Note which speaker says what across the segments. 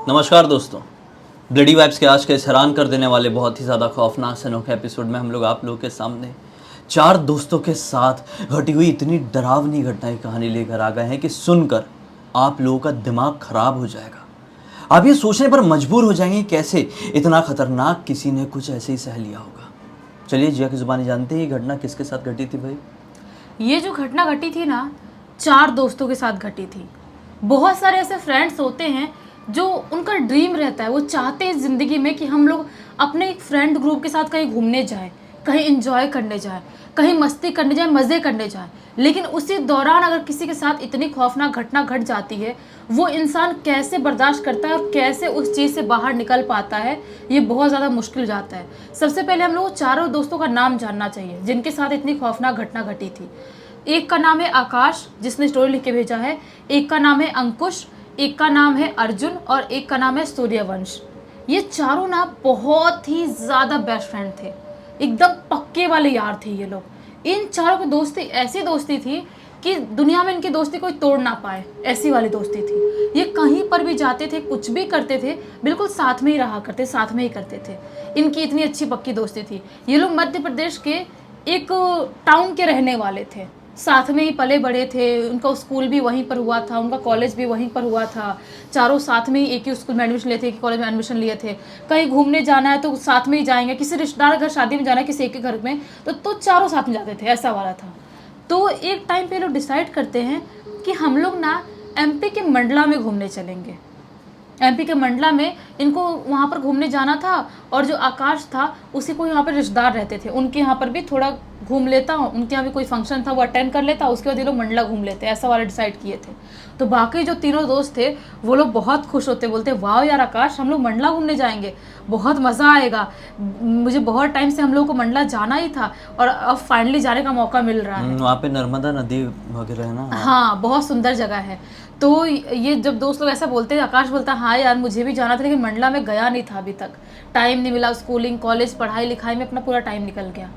Speaker 1: नमस्कार दोस्तों। Bloody vibes के आज के इस हैरान कर देने वाले बहुत ही ज़्यादा खौफनाक अनोखे एपिसोड में हम लोग आप लोगों के सामने चार दोस्तों के साथ घटी हुई इतनी डरावनी घटना की कहानी लेकर आ गए हैं कि सुनकर आप लोगों का दिमाग खराब हो जाएगा। आप ये सोचने पर मजबूर हो जाएंगे कैसे इतना खतरनाक किसी ने कुछ ऐसे ही सह लिया होगा। चलिए जिया की ज़ुबानी जानते हैं ये घटना किसके साथ घटी थी भाई।
Speaker 2: ये जो घटना घटी थी ना, चार दोस्तों के साथ घटी थी। बहुत सारे ऐसे फ्रेंड्स होते हैं जो उनका ड्रीम रहता है, वो चाहते हैं ज़िंदगी में कि हम लोग अपने एक फ्रेंड ग्रुप के साथ कहीं घूमने जाएं, कहीं एंजॉय करने जाएं, कहीं मस्ती करने जाएं, मज़े करने जाएं। लेकिन उसी दौरान अगर किसी के साथ इतनी खौफनाक घटना घट जाती है, वो इंसान कैसे बर्दाश्त करता है और कैसे उस चीज़ से बाहर निकल पाता है, ये बहुत ज़्यादा मुश्किल जाता है। सबसे पहले हम लोग चारों दोस्तों का नाम जानना चाहिए जिनके साथ इतनी खौफनाक घटना घटी थी। एक का नाम है आकाश, जिसने स्टोरी लिख के भेजा है। एक का नाम है अंकुश, एक का नाम है अर्जुन और एक का नाम है सूर्यवंश। ये चारों ना बहुत ही ज़्यादा बेस्ट फ्रेंड थे, एकदम पक्के वाले यार थे ये लोग। इन चारों की दोस्ती ऐसी दोस्ती थी कि दुनिया में इनकी दोस्ती कोई तोड़ ना पाए, ऐसी वाली दोस्ती थी। ये कहीं पर भी जाते थे, कुछ भी करते थे, बिल्कुल साथ में ही रहा करते, साथ में ही करते थे। इनकी इतनी अच्छी पक्की दोस्ती थी। ये लोग मध्य प्रदेश के एक टाउन के रहने वाले थे, साथ में ही पले बड़े थे। उनका स्कूल भी वहीं पर हुआ था, उनका कॉलेज भी वहीं पर हुआ था। चारों साथ में ही एक ही स्कूल में एडमिशन लिए थे, एक ही कॉलेज में एडमिशन लिए थे। कहीं घूमने जाना है तो साथ में ही जाएंगे, किसी रिश्तेदार घर शादी में जाना है किसी एक के घर में तो चारों साथ में जाते थे, ऐसा वाला था। तो एक टाइम पे लोग डिसाइड करते हैं कि हम लोग ना एमपी के मंडला में घूमने चलेंगे। एमपी के मंडला में इनको वहाँ पर घूमने जाना था और जो आकाश था उसी को यहाँ पर रिश्तेदार रहते थे, उनके यहाँ पर भी थोड़ा घूम लेता, उनके यहाँ भी कोई फंक्शन था वो अटेंड कर लेता, उसके बाद ये लोग मंडला घूम लेते, ऐसा वाला डिसाइड किए थे। तो बाकी जो तीनों दोस्त थे वो लोग बहुत खुश होते, बोलते वाह यार आकाश, हम लोग मंडला घूमने जाएंगे, बहुत मज़ा आएगा। मुझे बहुत टाइम से हम लोग को मंडला जाना ही था और अब फाइनली जाने का मौका मिल रहा है।
Speaker 1: वहाँ पे नर्मदा नदी वगैरह है ना।
Speaker 2: हाँ, बहुत सुंदर जगह है। तो ये जब दोस्त लोग ऐसा बोलते हैं, आकाश बोलता हाँ यार मुझे भी जाना था, लेकिन मंडला में गया नहीं था अभी तक, टाइम नहीं मिला, स्कूलिंग कॉलेज पढ़ाई लिखाई में अपना पूरा टाइम निकल गया।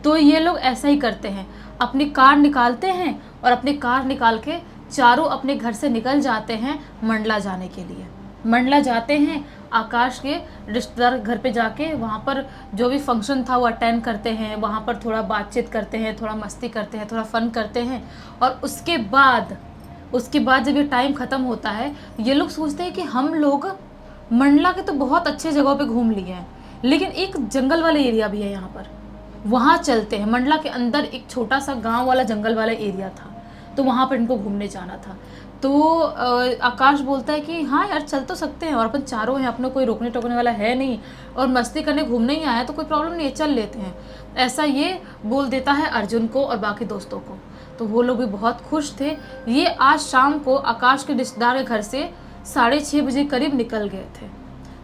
Speaker 2: तो ये लोग ऐसा ही करते हैं, अपनी कार निकालते हैं और अपनी कार निकाल के चारों अपने घर से निकल जाते हैं मंडला जाने के लिए। मंडला जाते हैं, आकाश के रिश्तेदार घर पे जाके वहाँ पर जो भी फंक्शन था वो अटेंड करते हैं, वहाँ पर थोड़ा बातचीत करते हैं, थोड़ा मस्ती करते हैं, थोड़ा फन करते हैं। और उसके बाद जब ये टाइम ख़त्म होता है, ये लोग सोचते हैं कि हम लोग मंडला के तो बहुत अच्छे जगहों पे घूम लिए हैं, लेकिन एक जंगल वाला एरिया भी है यहाँ पर, वहाँ चलते हैं। मंडला के अंदर एक छोटा सा गांव वाला जंगल वाला एरिया था, तो वहाँ पर इनको घूमने जाना था। तो आकाश बोलता है कि हाँ यार चल तो सकते हैं, और अपन चारों हैं, अपना कोई रोकने टोकने वाला है नहीं, और मस्ती करने घूमने ही आया तो कोई प्रॉब्लम नहीं है, चल लेते हैं। ऐसा ये बोल देता है अर्जुन को और बाकी दोस्तों को। तो वो लोग भी बहुत खुश थे। ये आज शाम को आकाश के रिश्तेदार के घर से 6:30 बजे करीब निकल गए थे।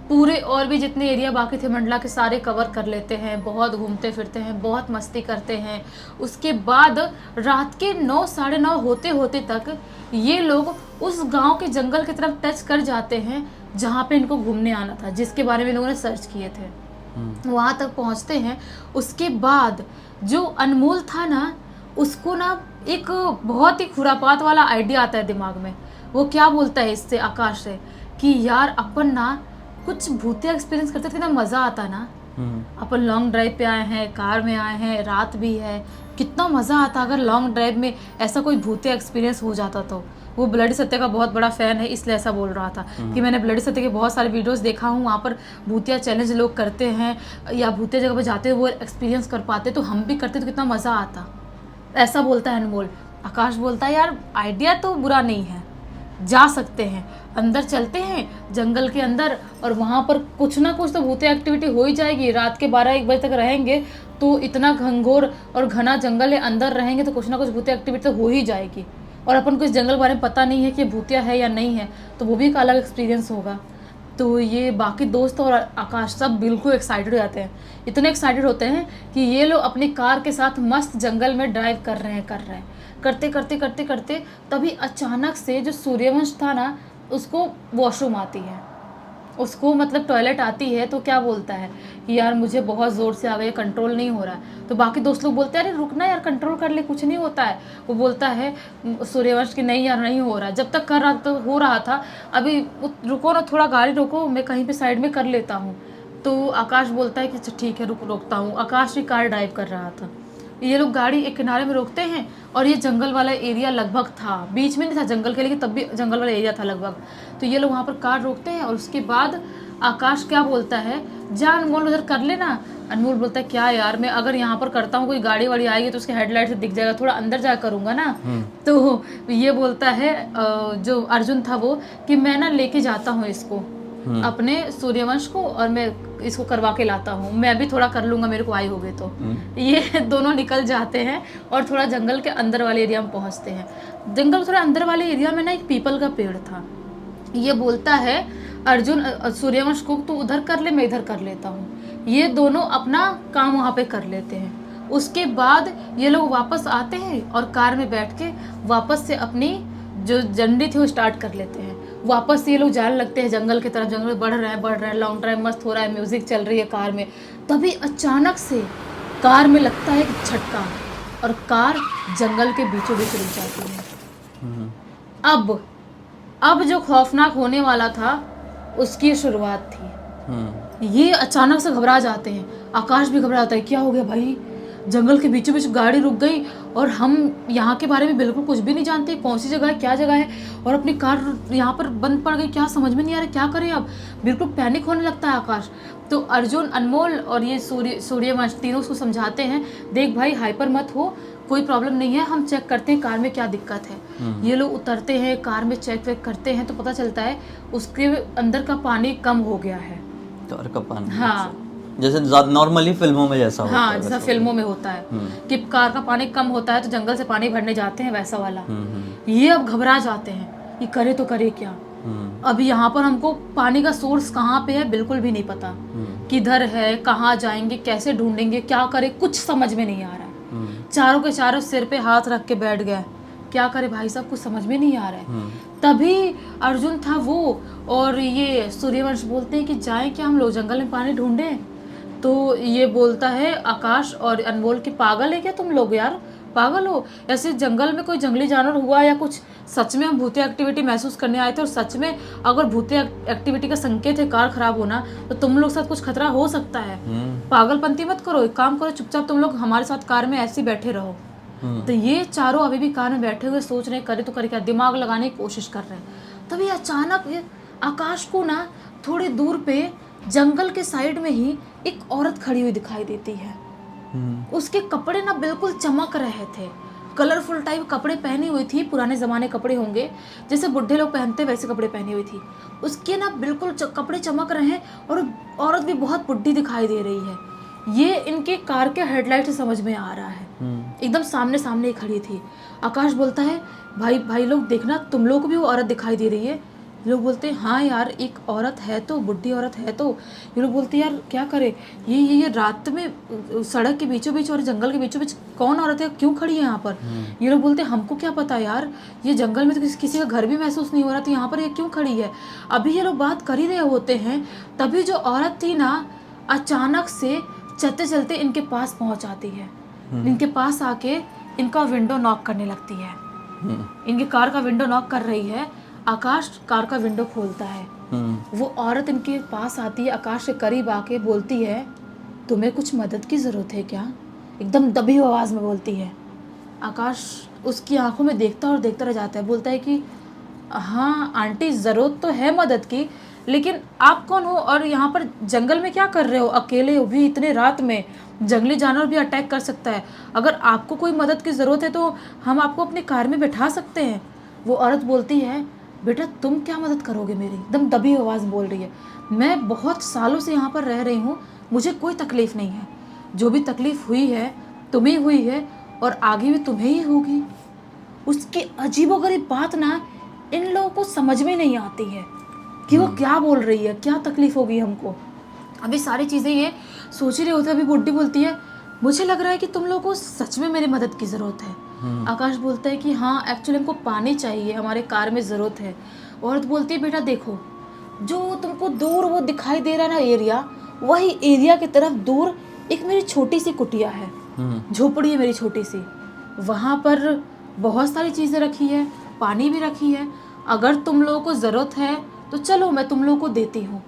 Speaker 2: पूरे और भी जितने एरिया बाकी थे मंडला के सारे कवर कर लेते हैं, बहुत घूमते फिरते हैं, बहुत मस्ती करते हैं। उसके बाद रात के 9 साढ़े 9 होते होते तक ये लोग उस गांव के जंगल की तरफ टच कर जाते हैं जहाँ पे इनको घूमने आना था, जिसके बारे में लोगों ने सर्च किए थे। वहाँ तक पहुँचते हैं। उसके बाद जो अनमोल था ना, उसको ना एक बहुत ही खुरापात वाला आइडिया आता है दिमाग में। वो क्या बोलता है इससे, आकाश से, कि यार अपन ना कुछ भूतिया एक्सपीरियंस करते थे, कितना मज़ा आता ना। अपन लॉन्ग ड्राइव पे आए हैं, कार में आए हैं, रात भी है, कितना मज़ा आता अगर लॉन्ग ड्राइव में ऐसा कोई भूतिया एक्सपीरियंस हो जाता तो। वो ब्लडी सत्य का बहुत बड़ा फ़ैन है, इसलिए ऐसा बोल रहा था कि मैंने ब्लडी सत्य के बहुत सारे वीडियोस देखा हूँ, वहाँ पर भूतिया चैलेंज लोग करते हैं या भूतिया जगह पर जाते हैं, वो एक्सपीरियंस कर पाते, तो हम भी करते तो कितना मज़ा आता, ऐसा बोलता है अनमोल। आकाश बोलता है यार आइडिया तो बुरा नहीं है, जा सकते हैं, अंदर चलते हैं जंगल के अंदर, और वहाँ पर कुछ ना कुछ तो भूतिया एक्टिविटी हो ही जाएगी। रात के 12-1 बजे तक रहेंगे तो इतना घंघोर और घना जंगल है, अंदर रहेंगे तो कुछ ना कुछ भूतिया एक्टिविटी तो हो ही जाएगी। और अपन को इस जंगल के बारे में पता नहीं है कि भूतिया है या नहीं है, तो वो भी एक अलग एक्सपीरियंस होगा। तो ये बाकी दोस्त और आकाश सब बिल्कुल एक्साइटेड हो जाते हैं, इतने एक्साइटेड होते हैं कि ये लोग अपनी कार के साथ मस्त जंगल में ड्राइव कर रहे हैं। करते करते करते करते तभी अचानक से जो सूर्यवंश था ना, उसको वॉशरूम आती है। उसको मतलब टॉयलेट आती है तो क्या बोलता है कि यार मुझे बहुत ज़ोर से आ गई, कंट्रोल नहीं हो रहा है। तो बाकी दोस्त लोग बोलते हैं अरे रुकना यार, कंट्रोल कर ले, कुछ नहीं होता है। वो बोलता है सूर्यवंश की नहीं यार नहीं हो रहा, जब तक कर रहा तो हो रहा था, अभी रुको ना, थोड़ा गाड़ी रोको, मैं कहीं पे साइड में कर लेता हूँ। तो आकाश बोलता है कि अच्छा ठीक है रोकता हूँ। आकाश भी कार ड्राइव कर रहा था। ये लोग गाड़ी एक किनारे में रोकते हैं और ये जंगल वाला एरिया लगभग था, बीच में नहीं था जंगल के, लेकिन तब भी जंगल वाला एरिया था लगभग। तो ये लोग वहाँ पर कार रोकते हैं और उसके बाद आकाश क्या बोलता है, जा अनमोल उधर कर लेना। अनमोल बोलता है क्या यार, मैं अगर यहाँ पर करता हूँ कोई गाड़ी वाड़ी आएगी तो उसके हेडलाइट से दिख जाएगा, थोड़ा अंदर जा करूँगा ना। तो ये बोलता है जो अर्जुन था वो, कि मैं ना लेके जाता हूँ इसको अपने सूर्यवंश को, और मैं इसको करवा के लाता हूँ, मैं भी थोड़ा कर लूँगा, मेरे को आई होगी तो। ये दोनों निकल जाते हैं और थोड़ा जंगल के अंदर वाले एरिया में पहुँचते हैं। जंगल थोड़ा अंदर वाले एरिया में ना एक पीपल का पेड़ था। ये बोलता है अर्जुन सूर्यवंश को तू उधर कर ले, मैं इधर कर लेता हूँ। ये दोनों अपना काम वहाँ पे कर लेते हैं। उसके बाद ये लोग वापस आते हैं और कार में बैठ के वापस से अपनी जो जर्नी थी वो स्टार्ट कर लेते हैं। वापस से ये लोग जाने लगते हैं जंगल की तरफ। जंगल बढ़ रहा है, लॉन्ग ड्राइव मस्त हो रहा है, म्यूजिक चल रही है कार में। तभी अचानक से कार में लगता है एक झटका और कार जंगल के बीचों बीच रुक जाती है। अब जो खौफनाक होने वाला था उसकी शुरुआत थी। ये अचानक से घबरा जाते हैं, आकाश भी घबरा जाता है, क्या हो गया भाई, जंगल के बीचों बीच गाड़ी रुक गई और हम यहाँ के बारे में बिल्कुल कुछ भी नहीं जानते, कौन सी जगह है, क्या जगह है, और अपनी कार यहाँ पर बंद पड़ गई, क्या समझ में नहीं आ रहा क्या करें अब। बिल्कुल पैनिक होने लगता है आकाश। तो अर्जुन, अनमोल और ये सूर्यवंश तीनों उसको समझाते हैं, देख भाई हाइपर मत हो, कोई प्रॉब्लम नहीं है, हम चेक करते हैं कार में क्या दिक्कत है। ये लोग उतरते हैं, कार में चेक वेक करते हैं तो पता चलता है उसके अंदर का पानी कम हो गया है।
Speaker 1: कार का पानी,
Speaker 2: हाँ,
Speaker 1: जैसे नॉर्मली फिल्मों में जैसा होता है।
Speaker 2: हाँ, जैसा फिल्मों में होता है कि कार का पानी कम होता है तो जंगल से पानी भरने जाते हैं, वैसा वाला। ये अब घबरा जाते हैं, ये करे तो करे क्या। अभी यहाँ पर हमको पानी का सोर्स कहाँ पे है बिल्कुल भी नहीं पता, किधर है, कहाँ जाएंगे, कैसे ढूंढेंगे, क्या करें, कुछ समझ में नहीं आ रहा है। चारों के चारों सिर पे हाथ रख के बैठ गए, क्या करे भाई साहब, कुछ समझ में नहीं आ रहा है। तभी अर्जुन था वो और ये सूर्यवंश बोलते हैं कि जाएं क्या हम लोग जंगल में पानी ढूंढें। तो ये बोलता है आकाश और अनमोल कि पागल है क्या तुम लोग यार, पागल हो, ऐसे जंगल में कोई जंगली जानवर हुआ या कुछ, सच में हम भूतिया एक्टिविटी महसूस करने आए थे और सच में अगर भूतिया एक्टिविटी का संकेत है कार खराब होना तो तुम लोग साथ कुछ खतरा हो सकता है। पागलपंती मत करो, एक काम करो, चुपचाप तुम लोग हमारे साथ कार में ऐसे बैठे रहो। तो ये चारों अभी भी कार में बैठे हुए सोच रहे करे तो करे क्या, दिमाग लगाने की कोशिश कर रहे हैं। तभी अचानक आकाश को ना थोड़ी दूर पे जंगल के साइड में ही एक औरत खड़ी हुई दिखाई देती है। उसके कपड़े ना बिल्कुल चमक रहे थे, कलरफुल टाइप कपड़े पहनी हुई थी, पुराने ज़माने कपड़े होंगे जैसे बुढ़े लोग पहनते वैसे कपड़े पहनी हुई थी। उसके ना बिल्कुल कपड़े चमक रहे हैं और औरत भी बहुत बुढ़ी दिखाई दे रही है। ये इनके कार के हेडलाइट से समझ में आ रहा है, एकदम सामने सामने ही खड़ी थी। आकाश बोलता है भाई लोग देखना, तुम लोग को भी वो औरत दिखाई दे रही है। लोग बोलते हैं हाँ यार एक औरत है तो, बुढ़ी औरत है तो। ये लोग बोलते हैं यार क्या करे, ये रात में सड़क के बीचों बीच और जंगल के बीचों बीच कौन औरत है, क्यों खड़ी है यहाँ पर। ये लोग बोलते हैं हमको क्या पता यार, ये जंगल में तो किसी का घर भी महसूस नहीं हो रहा, तो यहाँ पर ये क्यों खड़ी है। अभी ये लोग बात कर ही रहे होते हैं, तभी जो औरत थी ना अचानक से चलते चलते इनके पास पहुँच आती है। इनके पास आके इनका विंडो नॉक करने लगती है, इनकी कार का विंडो नॉक कर रही है। आकाश कार का विंडो खोलता है, वो औरत इनके पास आती है, आकाश के करीब आके बोलती है तुम्हें कुछ मदद की ज़रूरत है क्या, एकदम दबी आवाज़ में बोलती है। आकाश उसकी आंखों में देखता और देखता रह जाता है, बोलता है कि हाँ आंटी ज़रूरत तो है मदद की, लेकिन आप कौन हो और यहाँ पर जंगल में क्या कर रहे हो, अकेले हो भी इतने रात में, जंगली जानवर भी अटैक कर सकता है, अगर आपको कोई मदद की ज़रूरत है तो हम आपको अपनी कार में बैठा सकते हैं। वो औरत बोलती है बेटा तुम क्या मदद करोगे मेरी, एकदम दबी आवाज़ बोल रही है। मैं बहुत सालों से यहाँ पर रह रही हूँ, मुझे कोई तकलीफ़ नहीं है, जो भी तकलीफ़ हुई है तुम्हें हुई है और आगे भी तुम्हें ही होगी। उसकी अजीबोगरीब बात ना इन लोगों को समझ में नहीं आती है कि वो क्या बोल रही है, क्या तकलीफ़ होगी हमको। अभी सारी चीज़ें ये सोच ही रहे होते, अभी बुड्ढी बोलती है मुझे लग रहा है कि तुम लोगों को सच में मेरी मदद की ज़रूरत है। आकाश बोलता है कि हाँ एक्चुअली हमको पानी चाहिए, हमारे कार में ज़रूरत है। औरत बोलती है बेटा देखो जो तुमको दूर वो दिखाई दे रहा है ना एरिया, वही एरिया की तरफ दूर एक मेरी छोटी सी कुटिया है, झोपड़ी है मेरी छोटी सी। वहाँ पर बहुत सारी चीज़ें रखी है, पानी भी रखी है। अगर तुम लोगों को ज़रूरत है तो चलो मैं तुम लोगों को देती हूँ।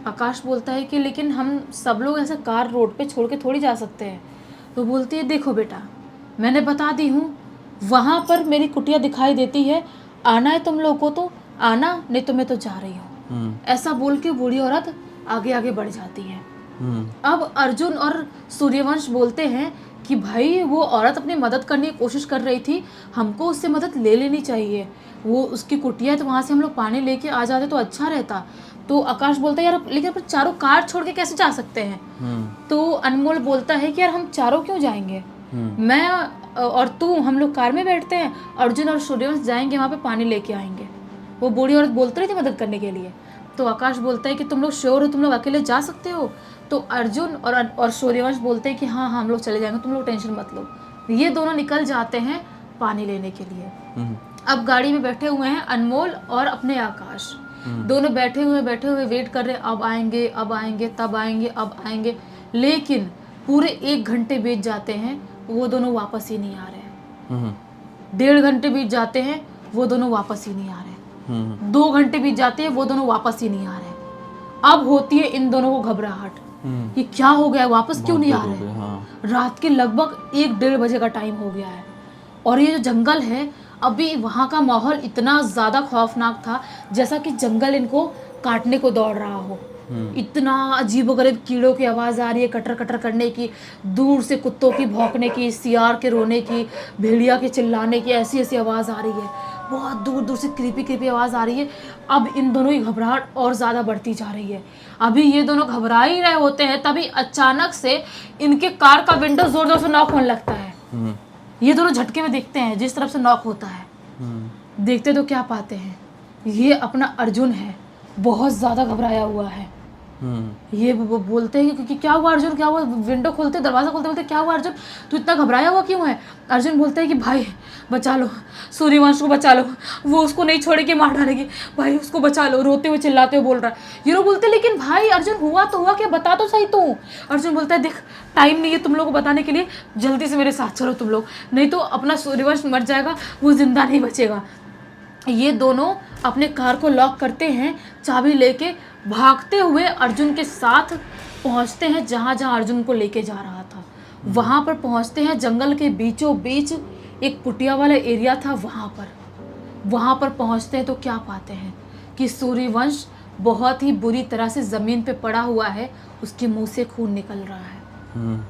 Speaker 2: आकाश बोलता है कि लेकिन हम सब लोग ऐसे कार रोड पे छोड़ के थोड़ी जा सकते हैं। तो बोलती है देखो बेटा, मैंने बता दी हूँ, वहाँ पर मेरी कुटिया दिखाई देती है, आना है तुम लोगों को तो आना, नहीं तो मैं तो जा रही हूँ। ऐसा बोल के बूढ़ी औरत आगे आगे बढ़ जाती है। अब अर्जुन और सूर्यवंश बोलते हैं कि भाई वो औरत अपनी मदद करने की कोशिश कर रही थी, हमको उससे मदद ले लेनी चाहिए। वो उसकी कुटिया है तो वहाँ से हम लोग पानी लेके आ जाते तो अच्छा रहता। तो आकाश बोलता है यार लेकिन अपन चारों कार छोड़ के कैसे जा सकते हैं। तो अनमोल बोलता है कि यार हम चारों क्यों जाएंगे, मैं और तू हम लोग कार में बैठते हैं, अर्जुन और सूर्यवंश जाएंगे वहाँ पे पानी लेके आएंगे। वो बूढ़ी औरत बोलती रही थी मदद करने के लिए। तो आकाश बोलता है कि तुम लोग श्योर हो, तुम लोग अकेले जा सकते हो। तो अर्जुन और सूर्यवंश बोलते हैं कि हाँ हम लोग चले जाएंगे, तुम लोग टेंशन मत लो। ये दोनों निकल जाते हैं पानी लेने के लिए। अब गाड़ी में बैठे हुए हैं अनमोल और अपने आकाश, दोनों बैठे हुए वेट कर रहे हैं, अब आएंगे अब आएंगे तब आएंगे अब आएंगे। लेकिन पूरे 1 घंटे बीत जाते हैं, वो दोनों वापस ही नहीं आ रहे। 1.5 घंटे बीत जाते हैं, वो दोनों वापस ही नहीं आ रहे। 2 घंटे बीत जाते हैं, वो दोनों वापस ही नहीं आ रहे। अब होती है इन दोनों को घबराहट, ये क्या हो गया, वापस क्यों नहीं आ रहे। रात के लगभग 1-1.5 बजे का टाइम हो गया है और ये जो जंगल है, अभी वहाँ का माहौल इतना ज़्यादा खौफनाक था जैसा कि जंगल इनको काटने को दौड़ रहा हो। इतना अजीबोगरीब कीड़ों की आवाज़ आ रही है, कटर कटर करने की, दूर से कुत्तों की भौंकने की, सियार के रोने की, भेड़िया के चिल्लाने की, ऐसी ऐसी आवाज़ आ रही है। बहुत दूर दूर से क्रीपी आवाज़ आ रही है। अब इन दोनों की घबराहट और ज़्यादा बढ़ती जा रही है। अभी ये दोनों घबरा ही रहे होते हैं, तभी अचानक से इनके कार का विंडो जोर जोर से नॉक होने लगता है। ये दोनों झटके में देखते हैं जिस तरफ से नॉक होता है। देखते तो क्या पाते हैं, ये अपना अर्जुन है, बहुत ज़्यादा घबराया हुआ है। ये वो बोलते हैं कि क्या हुआ अर्जुन, क्या हुआ। विंडो खोलते, दरवाज़ा खोलते बोलते क्या हुआ अर्जुन, तू इतना घबराया हुआ क्यों है। अर्जुन बोलते हैं कि भाई बचा लो, सूर्यवंश को बचा लो, वो उसको नहीं छोड़ेगी, मार डालेगी, भाई उसको बचा लो। रोते हुए चिल्लाते हुए बोल रहा है। ये लोग बोलते हैं लेकिन भाई अर्जुन हुआ तो हुआ क्या, बता तो सही तू। अर्जुन बोलता है देख टाइम नहीं है तुम लोगों को बताने के लिए, जल्दी से मेरे साथ चलो तुम लोग, नहीं तो अपना सूर्यवंश मर जाएगा, वो जिंदा नहीं बचेगा। ये दोनों अपने कार को लॉक करते हैं, चाबी लेके भागते हुए अर्जुन के साथ पहुंचते हैं जहाँ जहाँ अर्जुन को लेके जा रहा था। वहाँ पर पहुँचते हैं, जंगल के बीचों बीच एक कुटिया वाला एरिया था, वहाँ पर पहुँचते हैं तो क्या पाते हैं कि सूर्यवंश बहुत ही बुरी तरह से ज़मीन पे पड़ा हुआ है, उसके मुंह से खून निकल रहा है।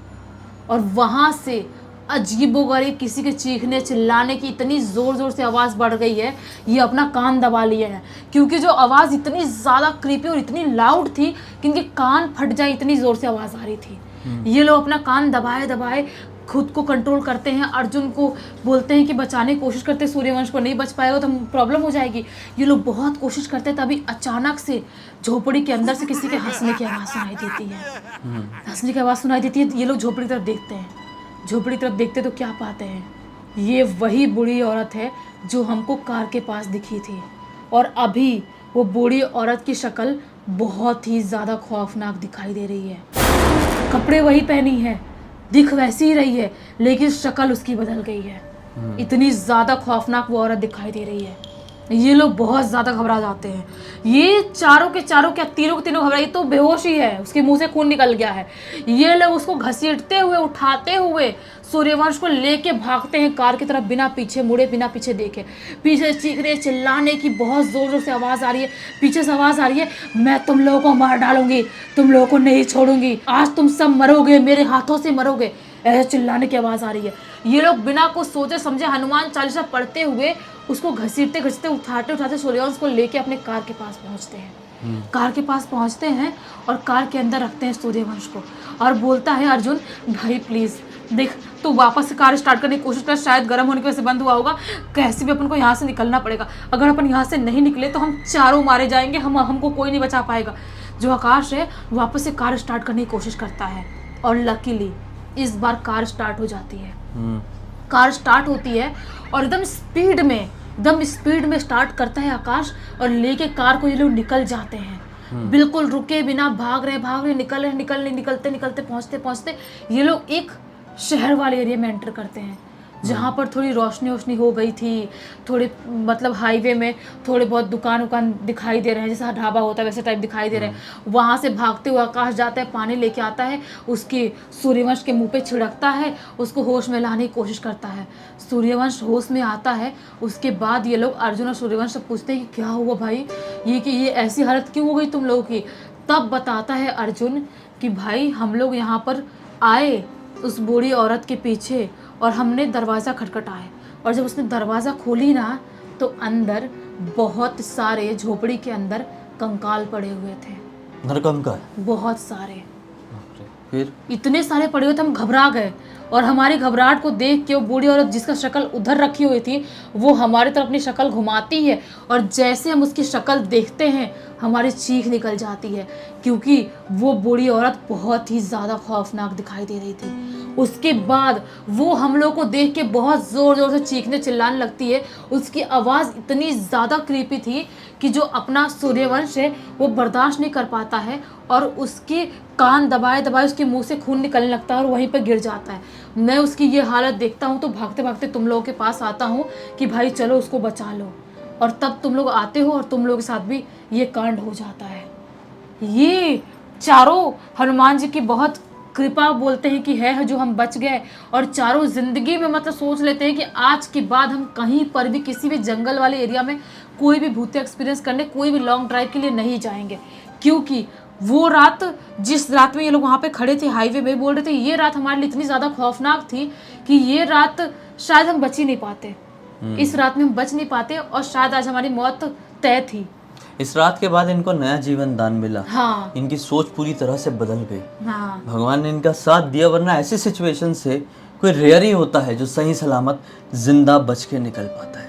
Speaker 2: और वहाँ से अजीबोगरीब किसी के चीखने चिल्लाने की इतनी ज़ोर ज़ोर से आवाज़ बढ़ गई है, ये अपना कान दबा लिए हैं क्योंकि जो आवाज़ इतनी ज़्यादा क्रीपी और इतनी लाउड थी कि इनके कान फट जाए, इतनी ज़ोर से आवाज़ आ रही थी। ये लोग अपना कान दबाए दबाए खुद को कंट्रोल करते हैं। अर्जुन को बोलते हैं कि बचाने की कोशिश करते हैं, सूर्यवंश को नहीं बच पाएगा तो प्रॉब्लम हो जाएगी। ये लोग बहुत कोशिश करते हैं, तभी अचानक से झोपड़ी के अंदर से किसी के हंसने की आवाज़ सुनाई देती है। हंसने की आवाज़ सुनाई देती है। ये लोग झोपड़ी की तरफ देखते हैं, झोपड़ी की तरफ देखते तो क्या पाते हैं, ये वही बूढ़ी औरत है जो हमको कार के पास दिखी थी। और अभी वो बूढ़ी औरत की शक्ल बहुत ही ज़्यादा खौफनाक दिखाई दे रही है। कपड़े वही पहनी है, दिख वैसी ही रही है, लेकिन शक्ल उसकी बदल गई है। इतनी ज़्यादा खौफनाक वो औरत दिखाई दे रही है। ये लोग बहुत ज़्यादा घबरा जाते हैं। ये चारों के चारों, क्या तीनों के तीनों घबराए, तो बेहोश ही है, उसके मुंह से खून निकल गया है। ये लोग उसको घसीटते हुए उठाते हुए सूर्यवंश को लेके भागते हैं कार की तरफ, बिना पीछे मुड़े, बिना पीछे देखे। पीछे चीखने चिल्लाने की बहुत ज़ोर ज़ोर से आवाज़ आ रही है। पीछे से आवाज़ आ रही है, मैं तुम लोगों को मार डालूंगी, तुम लोगों को नहीं छोड़ूंगी, आज तुम सब मरोगे, मेरे हाथों से मरोगे, ऐसे चिल्लाने की आवाज़ आ रही है। ये लोग बिना कुछ सोचे समझे हनुमान चालीसा पढ़ते हुए उसको घसीटते घसीटते उठाते उठाते सूर्यवंश को लेके अपने कार के पास पहुंचते हैं। कार के पास पहुंचते हैं और कार के अंदर रखते हैं सूर्यवंश को और बोलता है अर्जुन भाई प्लीज़ देख, तू वापस से कार स्टार्ट करने की कोशिश कर, शायद गर्म होने की वजह से बंद हुआ होगा, कैसे भी अपन को यहाँ से निकलना पड़ेगा। अगर अपन यहाँ से नहीं निकले तो हम चारों मारे जाएंगे, हमको कोई नहीं बचा पाएगा। जो आकाश है वापस से कार स्टार्ट करने की कोशिश करता है और लकीली इस बार कार स्टार्ट हो जाती है। कार स्टार्ट होती है और एकदम स्पीड में एकदम स्पीड में स्टार्ट करता है आकाश और लेके कार को ये लोग निकल जाते हैं। बिल्कुल रुके बिना भाग रहे निकलते निकलते पहुंचते ये लोग एक शहर वाले एरिया में एंटर करते हैं, जहाँ पर थोड़ी रोशनी हो गई थी, थोड़े मतलब हाईवे में थोड़े बहुत दुकान दिखाई दे रहे हैं, जैसा ढाबा होता है वैसे टाइप दिखाई दे रहे हैं। वहाँ से भागते हुए आकाश जाता है, पानी लेके आता है, उसके सूर्यवंश के मुंह पे छिड़कता है, उसको होश में लाने की कोशिश करता है। सूर्यवंश होश में आता है। उसके बाद ये लोग अर्जुन और सूर्यवंश से पूछते हैं कि क्या हुआ भाई, ये ऐसी हालत क्यों हो गई तुम लोगों की। तब बताता है अर्जुन कि भाई हम लोग यहाँ पर आए उस बूढ़ी औरत के पीछे और हमने दरवाज़ा खटखटाया, और जब उसने दरवाज़ा खोली ना तो अंदर बहुत सारे झोपड़ी के अंदर कंकाल पड़े हुए थे।
Speaker 1: नरकंकाल
Speaker 2: बहुत सारे,
Speaker 1: फिर
Speaker 2: इतने सारे पड़े हुए थे, हम घबरा गए। और हमारी घबराहट को देख के वो बूढ़ी औरत जिसका शक्ल उधर रखी हुई थी वो हमारी तरफ अपनी शक्ल घुमाती है, और जैसे हम उसकी शक्ल देखते हैं हमारी चीख निकल जाती है, क्योंकि वो बूढ़ी औरत बहुत ही ज़्यादा खौफनाक दिखाई दे रही थी। उसके बाद वो हम लोग को देख के बहुत ज़ोर ज़ोर से चीखने चिल्लाने लगती है। उसकी आवाज़ इतनी ज़्यादा क्रीपी थी कि जो अपना सूर्यवंश है वो बर्दाश्त नहीं कर पाता है, और उसके कान दबाए उसके मुंह से खून निकलने लगता है और वहीं पर गिर जाता है। मैं उसकी ये हालत देखता हूँ तो भागते भागते तुम लोगों के पास आता हूँ कि भाई चलो उसको बचा लो, और तब तुम लोग आते हो और तुम लोगों के साथ भी ये कांड हो जाता है। ये चारों हनुमान जी की बहुत कृपा बोलते हैं कि है जो हम बच गए, और चारों जिंदगी में मतलब सोच लेते हैं कि आज के बाद हम कहीं पर भी किसी भी जंगल वाले एरिया में कोई भी भूतिया एक्सपीरियंस करने, कोई भी लॉन्ग ड्राइव के लिए नहीं जाएंगे, क्योंकि वो रात जिस रात में ये लोग वहाँ पे खड़े थे हाईवे में, बोल रहे थे ये रात हमारे लिए इतनी ज़्यादा खौफनाक थी कि ये रात शायद हम बच ही नहीं पाते। इस रात में हम बच नहीं पाते और शायद आज हमारी मौत तय थी।
Speaker 1: इस रात के बाद इनको नया जीवन दान मिला।
Speaker 2: हाँ
Speaker 1: इनकी सोच पूरी तरह से बदल गई।
Speaker 2: हाँ
Speaker 1: भगवान ने इनका साथ दिया, वरना ऐसी सिचुएशन से कोई रेयर ही होता है जो सही सलामत जिंदा बच के निकल पाता है।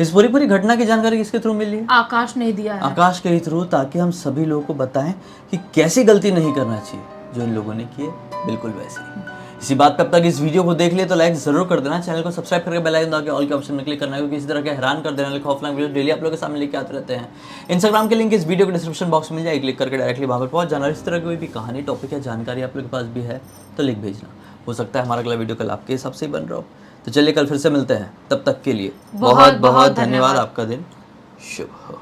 Speaker 1: इस पूरी घटना की जानकारी किसके थ्रू मिली है?
Speaker 2: आकाश ने दिया है।
Speaker 1: आकाश के ही थ्रू, ताकि हम सभी लोगों को बताएं कि कैसी गलती नहीं करना चाहिए जो इन लोगों ने की है, बिल्कुल वैसे ही। इसी बात पे अब तक इस वीडियो को देख लिए तो लाइक जरूर कर देना, चैनल को सब्सक्राइब करके बेल आइकन दबा के ऑल के ऑप्शन में क्लिक करना है, क्योंकि इसी तरह के हैरान कर देने वाले खौफनाक वीडियो डेली आप लोगों के सामने लेके आते रहते हैं। इंस्टाग्राम के लिंक इस वीडियो के डिस्क्रिप्शन बॉक्स में मिल जाए, क्लिक करके डायरेक्टली वहां पर पहुंच जाना। इस तरह की कोई भी कहानी, टॉपिक या जानकारी आप लोग के पास भी है तो लिख भेजना, हो सकता है हमारा अगला वीडियो कल आपके हिसाब से ही बन रहा हो। तो चलिए कल फिर से मिलते हैं, तब तक के लिए बहुत बहुत धन्यवाद। आपका दिन शुभ हो।